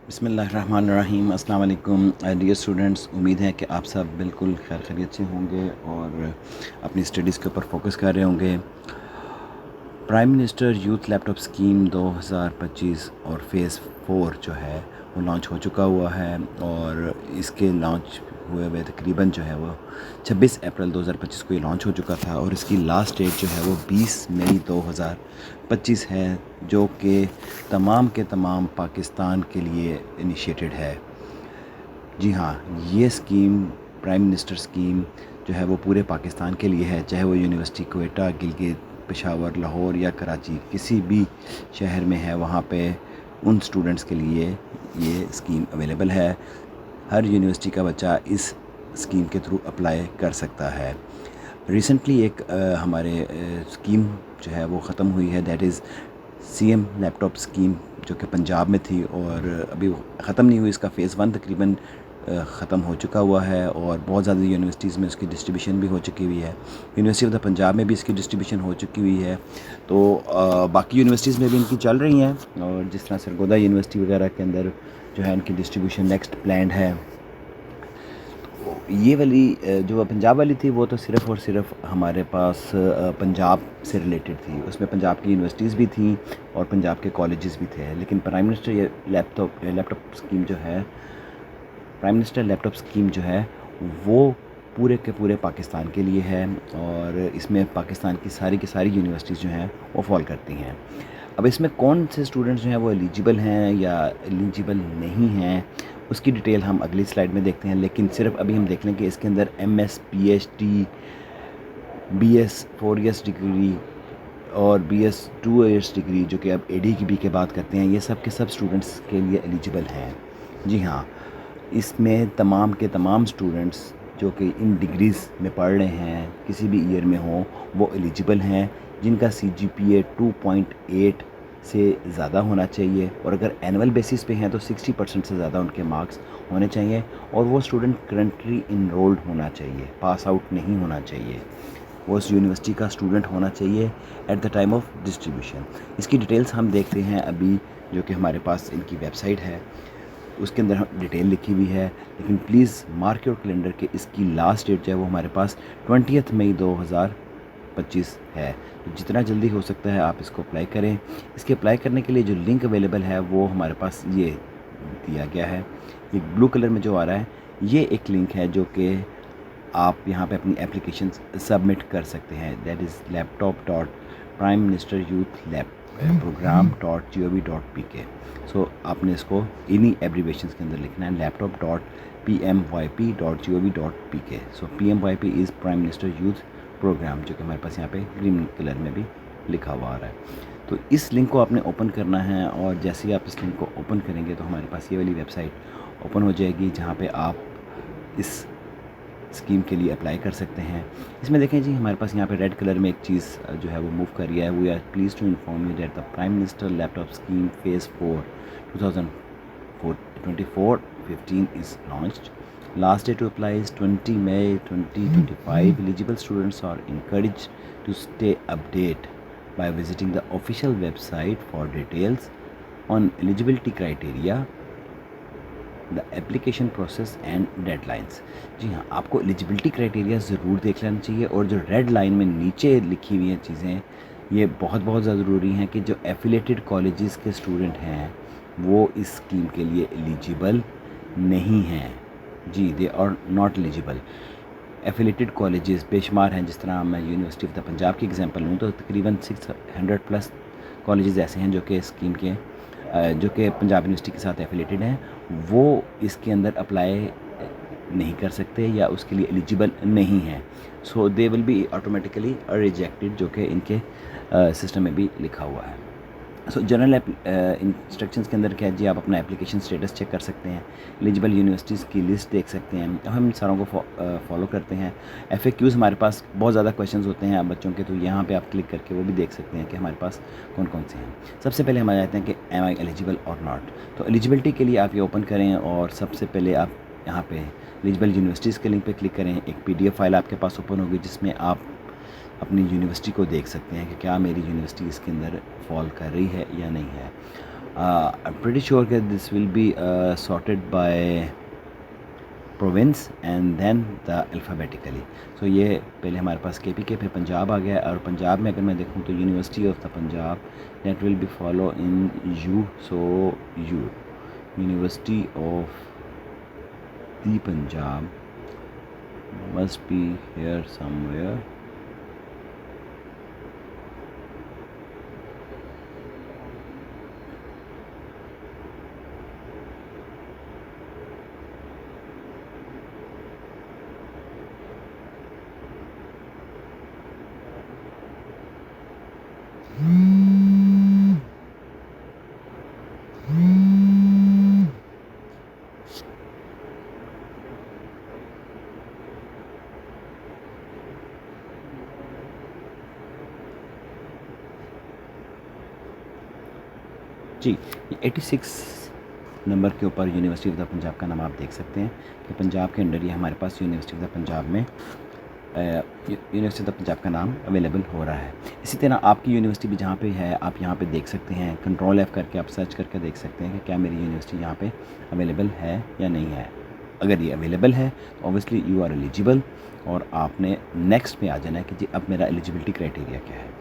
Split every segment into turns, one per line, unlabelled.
बिस्मिल्लाहिर्रहमानिर्रहीम। अस्सलाम वालेकुम डियर स्टूडेंट्स, उम्मीद है कि आप सब बिल्कुल खैर खैरियत से होंगे और अपनी स्टडीज़ के ऊपर फोकस कर रहे होंगे। Prime minister youth laptop scheme 2025 और फ़ेज़ 4 जो है वो लॉन्च हो चुका हुआ है और इसके लॉन्च हुए हुए तकरीबन जो है वो 26 अप्रैल 2025 को ये लॉन्च हो चुका था और इसकी लास्ट डेट जो है वो 20 मई 2025 है, जो कि तमाम के तमाम पाकिस्तान के लिए इनिशिएटेड है। जी हाँ, ये स्कीम प्राइम मिनिस्टर स्कीम जो है वो पूरे पाकिस्तान के लिए है, चाहे वो यूनिवर्सिटी क्वेटा, गिलगित, पेशावर, लाहौर या कराची किसी भी शहर में है, वहाँ पे उन स्टूडेंट्स के लिए ये स्कीम अवेलेबल है। हर यूनिवर्सिटी का बच्चा इस स्कीम के थ्रू अप्लाई कर सकता है। रिसेंटली एक हमारे स्कीम जो है वो ख़त्म हुई है, that is CM laptop scheme, जो कि पंजाब में थी और अभी ख़त्म नहीं हुई। इसका फ़ेज़ 1 तकरीबन ख़त्म हो चुका हुआ है और बहुत ज़्यादा यूनिवर्सिटीज़ में उसकी डिस्ट्रीब्यूशन भी हो चुकी हुई है। यूनिवर्सिटी ऑफ द पंजाब में भी इसकी डिस्ट्रीब्यूशन हो चुकी हुई है, तो बाकी यूनिवर्सिटीज़ में भी इनकी चल रही हैं और जिस तरह सरगोदा यूनिवर्सिटी वगैरह के अंदर जो है इनकी डिस्ट्रीब्यूशन नेक्स्ट प्लान्ड है। ये वाली जो पंजाब वाली थी वो तो सिर्फ़ और सिर्फ हमारे पास पंजाब से रिलेटेड थी। उसमें पंजाब की यूनिवर्सिटीज़ भी थी और पंजाब के कॉलेजेस भी थे। लेकिन प्राइम मिनिस्टर ये लैपटॉप स्कीम जो है, प्राइम मिनिस्टर लैपटॉप स्कीम जो है वो पूरे के पूरे पाकिस्तान के लिए है और इसमें पाकिस्तान की सारी यूनिवर्सिटीज़ जो हैं वो फॉल करती हैं। अब इसमें कौन से स्टूडेंट्स जो हैं वो एलिजिबल हैं या एलिजिबल नहीं हैं, उसकी डिटेल हम अगली स्लाइड में देखते हैं। लेकिन सिर्फ अभी हम देख लें कि इसके अंदर MS, PhD, BS 4 years degree और BS 2 ईयर्स डिग्री, जो कि अब AD की बात करते हैं, ये सब के सब स्टूडेंट्स के लिए एलिजिबल हैं। जी हाँ, इसमें तमाम के तमाम स्टूडेंट्स जो कि इन डिग्रीज़ में पढ़ रहे हैं, किसी भी ईयर में हों, वो एलिजिबल हैं, जिनका CGPA 2.8 से ज़्यादा होना चाहिए और अगर एनुअल बेसिस पे हैं तो 60% से ज़्यादा उनके मार्क्स होने चाहिए और वो स्टूडेंट करंटली इनरोल्ड होना चाहिए, पास आउट नहीं होना चाहिए। वो उस यूनिवर्सिटी का स्टूडेंट होना चाहिए at the time of distribution. इसकी डिटेल्स हम देखते हैं अभी, जो कि हमारे पास इनकी वेबसाइट है, उसके अंदर डिटेल लिखी हुई है। लेकिन प्लीज़ मार्क योर कैलेंडर कि इसकी लास्ट डेट जो है वो हमारे पास 20 मई 2025 है। तो जितना जल्दी हो सकता है आप इसको अप्लाई करें। इसके अप्लाई करने के लिए जो लिंक अवेलेबल है वो हमारे पास ये दिया गया है, ये ब्लू कलर में जो आ रहा है, ये एक लिंक है जो कि आप यहाँ पे अपनी एप्लीकेशन सबमिट कर सकते हैं। That is laptop.prime-minister-youth-lab-program.gov.pk। सो आपने इसको इन्हीं एब्रीवेशंस के अंदर लिखना है, laptop.pmyp.gov.pk। So PMYP is prime minister youth programme, जो कि हमारे पास यहाँ पे ग्रीन कलर में भी लिखा हुआ आ रहा है। तो इस लिंक को आपने ओपन करना है और जैसे ही आप इस लिंक को ओपन करेंगे तो हमारे पास ये वाली वेबसाइट ओपन हो जाएगी, जहाँ पे आप इस स्कीम के लिए अप्लाई कर सकते हैं। इसमें देखें जी, हमारे पास यहाँ पे रेड कलर में एक चीज़ जो है वो मूव कर रही है। We are please to inform you that the prime minister laptop scheme phase 4 2024-15 is launched. Last day to apply is 20 May 2025. Eligible students are encouraged to stay updated by visiting the official website for details on eligibility criteria, the application process and deadlines. जी हाँ, आपको eligibility criteria ज़रूर देख लेना चाहिए और जो red line में नीचे लिखी हुई हैं चीज़ें, ये बहुत बहुत ज़्यादा ज़रूरी हैं कि जो एफिलेटेड कॉलेजेस के स्टूडेंट हैं वो इस स्कीम के लिए एलिजिबल नहीं हैं। जी, they are not eligible. Affiliated colleges बेशुमार हैं, जिस तरह मैं यूनिवर्सिटी ऑफ द पंजाब की एग्जांपल लूँ तो तकरीबन 600 प्लस कॉलेजेस ऐसे हैं जो कि स्कीम के जो कि पंजाब यूनिवर्सिटी के साथ एफिलेटेड हैं, वो इसके अंदर अप्लाई नहीं कर सकते या उसके लिए एलिजिबल नहीं हैं। So they will be automatically rejected, जो कि इनके सिस्टम में भी लिखा हुआ है। सो जनरल इंस्ट्रक्शंस के अंदर क्या है जी, आप अपना एप्लीकेशन स्टेटस चेक कर सकते हैं, एलिजिबल यूनिवर्सिटीज़ की लिस्ट देख सकते हैं। हम सारों को फॉलो करते हैं। FAQs हमारे पास बहुत ज़्यादा क्वेश्चंस होते हैं बच्चों के, तो यहाँ पे आप क्लिक करके वो भी देख सकते हैं कि हमारे पास कौन कौन से हैं। सबसे पहले हम आ जाते हैं कि एम आई एलिजिबल और नॉट। तो एलिजिबिलिटी के लिए आप ये ओपन करें और सबसे पहले आप यहाँ पे एलिजिबल यूनिवर्सिटीज़ के लिंक पे क्लिक करें। एक PDF फाइल आपके पास ओपन होगी जिसमें आप अपनी यूनिवर्सिटी को देख सकते हैं कि क्या मेरी यूनिवर्सिटी इसके अंदर फॉल कर रही है या नहीं है। I'm pretty sure that this will be sorted by province and then the alphabetically. So ये पहले हमारे पास KPK, फिर पंजाब आ गया, और पंजाब में अगर मैं देखूँ तो university of the Punjab that will be follow in you. So you university of the Punjab must be here somewhere. जी, 86 नंबर के ऊपर यूनिवर्सिटी ऑफ द पंजाब का नाम आप देख सकते हैं कि पंजाब के अंडर ही हमारे पास यूनिवर्सिटी ऑफ द पंजाब में यूनिवर्सिटी ऑफ द पंजाब का नाम अवेलेबल हो रहा है। इसी तरह आपकी यूनिवर्सिटी भी जहाँ पे है आप यहाँ पे देख सकते हैं, कंट्रोल F करके आप सर्च करके देख सकते हैं कि क्या मेरी यूनिवर्सिटी यहाँ पे अवेलेबल है या नहीं है। अगर ये अवेलेबल है तो ऑब्वियसली यू आर एलिजिबल, और आपने नेक्स्ट पे आ जाना है कि जी अब मेरा एलिजिबिलिटी क्राइटेरिया क्या है।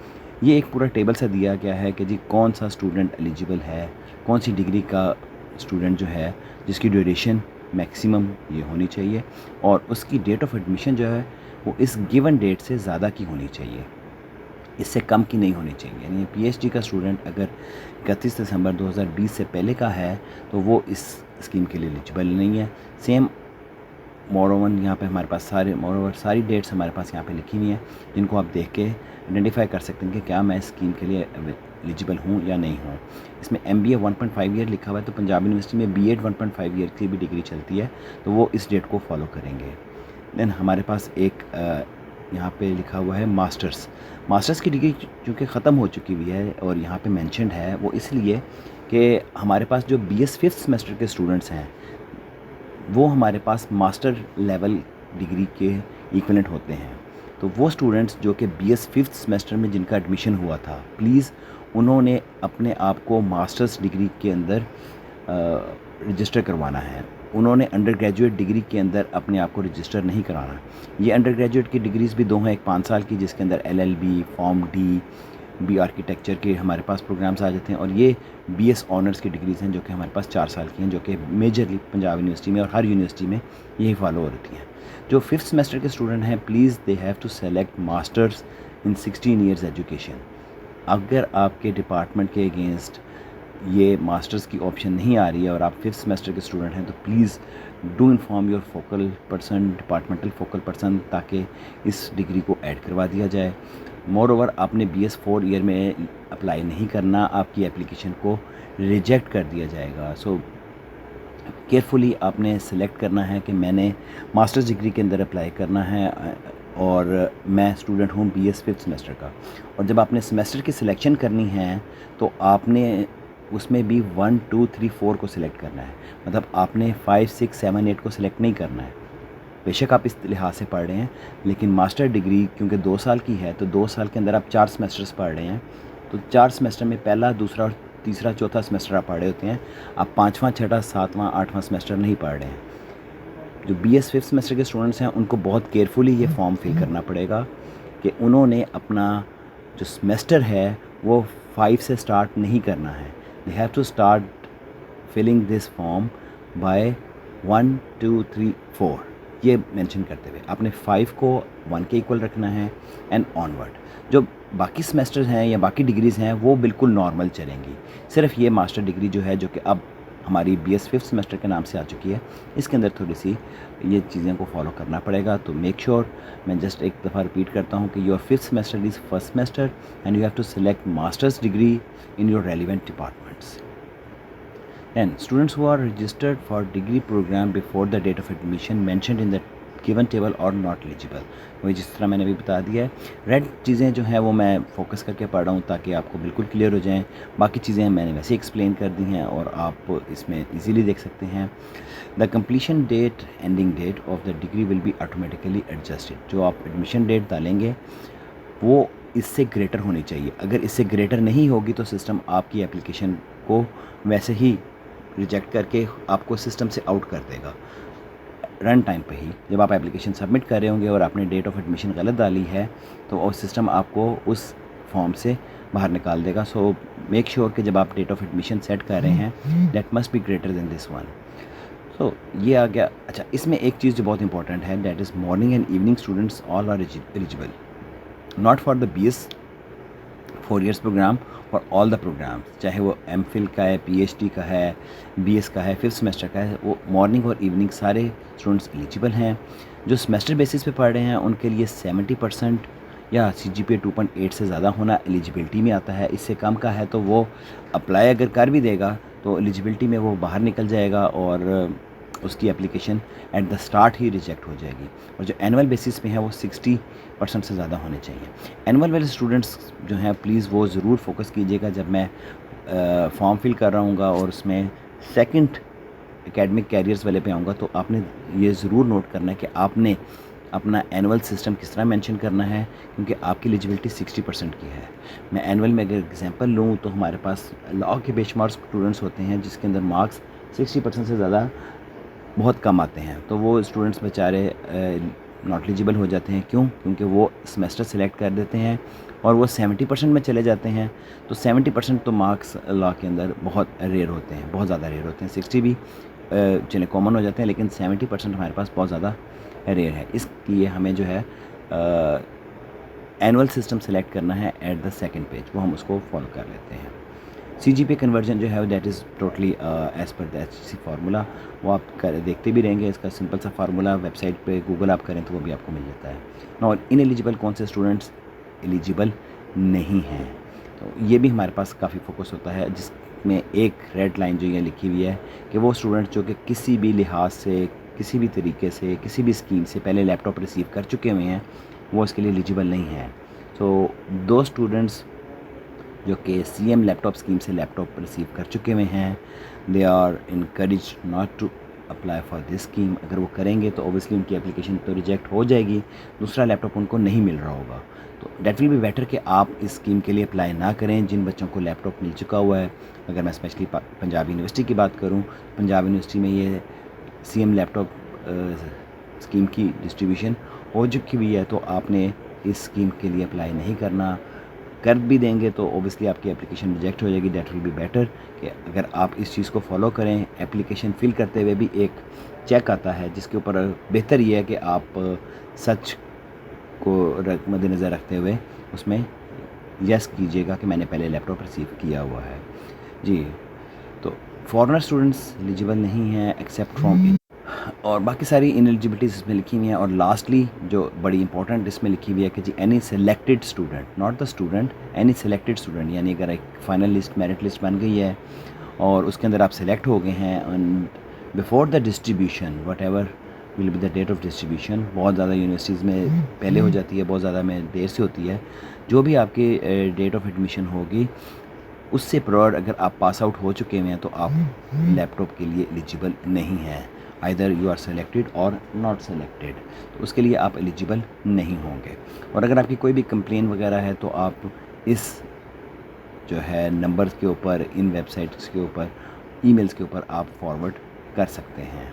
ये एक पूरा टेबल सा दिया गया है कि जी कौन सा स्टूडेंट एलिजिबल है, कौन सी डिग्री का स्टूडेंट जो है जिसकी ड्यूरेशन मैक्सिमम ये होनी चाहिए, और उसकी डेट ऑफ एडमिशन जो है वो इस गिवन डेट से ज़्यादा की होनी चाहिए, इससे कम की नहीं होनी चाहिए। यानी PhD का स्टूडेंट अगर 31 दिसंबर 2020 से पहले का है तो वो इस स्कीम के लिए एलिजिबल नहीं है। सेम मोरोवर यहाँ पे हमारे पास सारी डेट्स हमारे पास यहाँ पे लिखी हुई हैं, जिनको आप देख के आइडेंटिफाई कर सकते हैं कि क्या मैं इस स्कीम के लिए एलिजिबल हूँ या नहीं हूँ। इसमें MBA 1.5 ईयर लिखा हुआ है, तो पंजाब यूनिवर्सिटी में B.Ed 1.5 ईयर की भी डिग्री चलती है, तो वो इस डेट को फॉलो करेंगे। देन हमारे पास एक यहाँ पे लिखा हुआ है मास्टर्स की डिग्री चूँकि ख़त्म हो चुकी हुई है, और यहाँ पे मेंशन्ड है वो इसलिए कि हमारे पास जो BS 5th सेमेस्टर के स्टूडेंट्स हैं वो हमारे पास मास्टर लेवल डिग्री के इक्विवेलेंट होते हैं। तो वो स्टूडेंट्स जो कि BS 5th सेमेस्टर में जिनका एडमिशन हुआ था, प्लीज़ उन्होंने अपने आप को मास्टर्स डिग्री के अंदर रजिस्टर करवाना है। उन्होंने अंडर ग्रेजुएट डिग्री के अंदर अपने आप को रजिस्टर नहीं कराना। ये अंडर ग्रेजुएट की डिग्रीज़ भी दो हैं, एक 5 साल की जिसके अंदर LLB, form D, B architecture के हमारे पास प्रोग्राम्स आ जाते हैं, और ये BS ऑनर्स की डिग्रीज़ हैं जो कि हमारे पास 4 साल की हैं, जो कि मेजरली पंजाब यूनिवर्सिटी में और हर यूनिवर्सिटी में यही फॉलो हो रही हैं। जो 5th सेमेस्टर के स्टूडेंट हैं, please they have to select masters in 16 years education. अगर आपके डिपार्टमेंट के अगेंस्ट ये मास्टर्स की ऑप्शन नहीं आ रही है और आप 5th सेमेस्टर के स्टूडेंट हैं, तो please do inform your focal person, departmental focal person, ताकि इस डिग्री को ऐड करवा दिया जाए। मोर ओवर आपने BS 4 ईयर में अप्लाई नहीं करना, आपकी एप्लीकेशन को रिजेक्ट कर दिया जाएगा। सो केयरफुली आपने सेलेक्ट करना है कि मैंने मास्टर्स डिग्री के अंदर अप्लाई करना है, और मैं स्टूडेंट हूँ BS 5th सेमेस्टर का। और जब आपने सेमेस्टर की सिलेक्शन करनी है तो आपने उसमें भी 1, 2, 3, 4 को सिलेक्ट करना है। मतलब आपने 5, 6, 7, 8 को सिलेक्ट नहीं करना है। बेशक आप इस लिहाज से पढ़ रहे हैं, लेकिन मास्टर डिग्री क्योंकि 2 साल की है, तो 2 साल के अंदर आप 4 सेमेस्टर्स पढ़ रहे हैं, तो 4 सेमेस्टर में पहला, दूसरा और तीसरा, चौथा सेमेस्टर आप पढ़ रहे होते हैं। आप 5वां, 6वां, 7वां, 8वां सेमेस्टर नहीं पढ़ रहे हैं। जो BS 5th सेमेस्टर के स्टूडेंट्स हैं उनको बहुत केयरफुली ये फॉर्म फिल करना पड़ेगा कि उन्होंने अपना जो सेमेस्टर है वो 5 से स्टार्ट नहीं करना है। They have to start filling this form by 1, 2, 3, 4 ये मेंशन करते हुए आपने 5 को 1 के इक्वल रखना है एंड ऑनवर्ड। जो बाकी सेमेस्टर्स हैं या बाकी डिग्रीज़ हैं वो बिल्कुल नॉर्मल चलेंगी। सिर्फ ये मास्टर डिग्री जो है, जो कि अब हमारी BS 5th सेमेस्टर के नाम से आ चुकी है, इसके अंदर थोड़ी सी ये चीज़ें को फॉलो करना पड़ेगा। तो मेक श्योर, मैं जस्ट एक दफ़ा रिपीट करता हूँ कि your 5th semester is first semester and you have to select masters degree in your relevant departments. And students who are registered for degree program before the date of admission mentioned in the given table are not eligible। वही जिस तरह मैंने अभी बता दिया है, red चीज़ें जो हैं वो मैं फोकस करके पढ़ रहा हूँ ताकि आपको बिल्कुल क्लियर हो जाएं। बाकी चीज़ें मैंने वैसे एक्सप्लेन कर दी हैं और आप इसमें इजीली देख सकते हैं। The completion date, ending date of the degree will be automatically adjusted. जो आप एडमिशन डेट डालेंगे वो इससे ग्रेटर होनी चाहिए। अगर इससे ग्रेटर नहीं होगी तो सिस्टम आपकी एप्लीकेशन को वैसे ही रिजेक्ट करके आपको सिस्टम से आउट कर देगा रन टाइम पे ही। जब आप एप्लीकेशन सबमिट कर रहे होंगे और आपने डेट ऑफ एडमिशन गलत डाली है तो वो सिस्टम आपको उस फॉर्म से बाहर निकाल देगा। सो मेक श्योर कि जब आप डेट ऑफ एडमिशन सेट कर रहे हैं that must be greater than this one. So ये आ गया। अच्छा, इसमें एक चीज़ जो बहुत इंपॉर्टेंट है, that is morning and evening students all are eligible, not for the BS 4 years programme, for all the programmes, चाहे वो MPhil का है, PhD का है, BS का है, 5th सेमेस्टर का है, वो मॉर्निंग और इवनिंग सारे स्टूडेंट्स एलिजिबल हैं। जो सेमेस्टर बेसिस पे पढ़ रहे हैं उनके लिए 70% या CGPA 2.8 से ज़्यादा होना एलिजिबिलिटी में आता है। इससे कम का है तो वो अप्लाई अगर कर भी देगा तो एलिजिबिलिटी में वो बाहर निकल जाएगा और उसकी application at the start he reject हो जाएगी। और जो एनुअल बेसिस पे है वो 60% से ज़्यादा होने चाहिए। एनुअल वाले स्टूडेंट्स जो हैं प्लीज़ वो ज़रूर फोकस कीजिएगा। जब मैं फॉर्म फिल कर रहा हूँगा और उसमें सेकंड एकेडमिक कैरियर्स वाले पे आऊँगा तो आपने ये ज़रूर नोट करना है कि आपने अपना एनुअल सिस्टम किस तरह मेंशन करना है, क्योंकि आपकी एलिजिबिलिटी 60% की है। मैं एनुअल में अगर एग्जांपल लूँ तो हमारे पास लॉ के बेंचमार्क स्टूडेंट्स होते हैं जिसके अंदर मार्क्स 60% से ज़्यादा बहुत कम आते हैं, तो वो स्टूडेंट्स बेचारे नॉट एलिजिबल हो जाते हैं। क्यों? क्योंकि वो सेमेस्टर सेलेक्ट कर देते हैं और वो 70% में चले जाते हैं। तो 70% तो मार्क्स लॉ के अंदर बहुत रेयर होते हैं, बहुत ज़्यादा रेयर होते हैं। 60 भी चले कॉमन हो जाते हैं, लेकिन 70% हमारे पास बहुत ज़्यादा रेयर है। इसलिए हमें जो है एनुअल सिस्टम सेलेक्ट करना है एट द सेकंड पेज, वो हम उसको फॉलो कर लेते हैं। CGPA कन्वर्जन जो है that is totally as per the HCC formula, वो आप देखते भी रहेंगे। इसका सिंपल सा फार्मूला वेबसाइट पे गूगल आप करें तो वो भी आपको मिल जाता है। और इनएलिजिबल कौन से स्टूडेंट्स एलिजिबल नहीं हैं, तो ये भी हमारे पास काफ़ी फोकस होता है, जिसमें एक रेड लाइन जो ये लिखी हुई है कि वो स्टूडेंट जो कि किसी भी लिहाज से, किसी भी तरीके से, किसी भी स्कीम से पहले लैपटॉप रिसीव कर चुके हुए हैं वो इसके लिए एलिजिबल नहीं हैं। तो दो स्टूडेंट्स जो कि CM लैपटॉप स्कीम से लैपटॉप रिसीव कर चुके हुए हैं, they are encourage not to apply for this scheme. अगर वो करेंगे तो ओबियसली उनकी एप्लीकेशन तो रिजेक्ट हो जाएगी, दूसरा लैपटॉप उनको नहीं मिल रहा होगा। तो डेट विल बी बेटर कि आप इस स्कीम के लिए अप्लाई ना करें जिन बच्चों को लैपटॉप मिल चुका हुआ है। अगर मैं स्पेशली पंजाब यूनिवर्सिटी की बात करूँ, पंजाब यूनिवर्सिटी में ये CM लैपटॉप स्कीम की डिस्ट्रीब्यूशन हो चुकी हुई है, तो आपने इस स्कीम के लिए अप्लाई नहीं करना। कर भी देंगे तो ओबियसली आपकी एप्लीकेशन रिजेक्ट हो जाएगी। दैट विल बी बेटर कि अगर आप इस चीज़ को फॉलो करें। एप्लीकेशन फिल करते हुए भी एक चेक आता है जिसके ऊपर बेहतर ये है कि आप सच को मद्देनज़र रखते हुए उसमें यस कीजिएगा कि मैंने पहले लैपटॉप रिसीव किया हुआ है। जी, तो फॉरेनर स्टूडेंट्स एलिजिबल नहीं हैं एक्सेप्ट फ्रॉम, और बाकी सारी इनएलिजिबिलिटीज़ इसमें लिखी हुई हैं। और लास्टली जो बड़ी इंपॉर्टेंट इसमें लिखी हुई है कि जी any selected student, not the student, any selected student, यानी अगर एक फाइनल लिस्ट मेरिट लिस्ट बन गई है और उसके अंदर आप सेलेक्ट हो गए हैं and before the distribution whatever will be the date of distribution, बहुत ज़्यादा यूनिवर्सिटीज़ में पहले हो जाती है, बहुत ज़्यादा में देर से होती है। जो भी आपकी डेट ऑफ एडमिशन होगी उससे प्रायर अगर आप पास आउट हो चुके हैं तो आप लैपटॉप के लिए एलिजिबल नहीं हैं। आइदर यू आर सेलेक्टेड और नॉट सेलेक्टेड, तो उसके लिए आप एलिजिबल नहीं होंगे। और अगर आपकी कोई भी कंप्लेन वगैरह है तो आप इस जो है नंबर्स के ऊपर, इन वेबसाइट्स के ऊपर, ईमेल्स के ऊपर आप फॉरवर्ड कर सकते हैं।